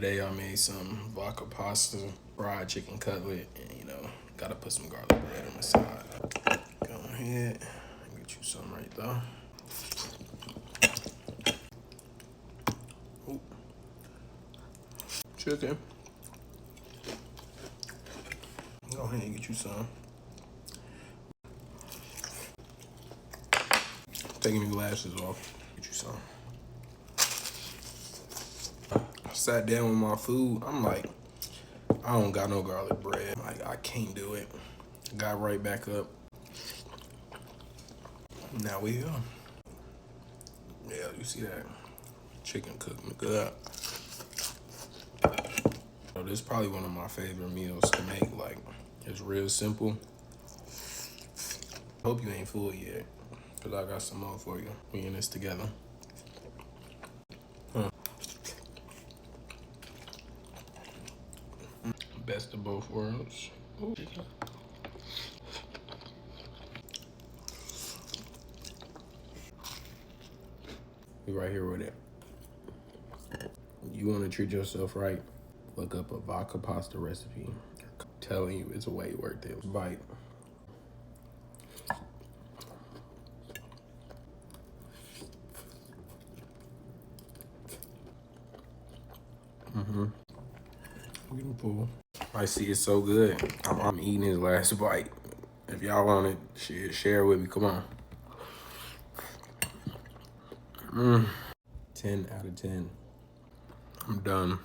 today I made some vodka pasta, fried chicken cutlet, and gotta put some garlic bread on the side. Go ahead and get you some right there. Ooh. Chicken. Go ahead and get you some. Taking the glasses off. Get you some. I sat down with my food. I'm like, I don't got no garlic bread. Like, I can't do it. Got right back up. Now we go. Yeah, you see that chicken cooking good. So this is probably one of my favorite meals to make. Like, it's real simple. Hope you ain't full yet, cause I got some more for you. We in this together. Best of both worlds. Ooh. We right here with it. You want to treat yourself right? Look up a vodka pasta recipe. I'm telling you, it's way worth it. Bite. Beautiful. I see it's so good. I'm eating his last bite. If y'all want it, share it with me. Come on. 10 out of 10. I'm done.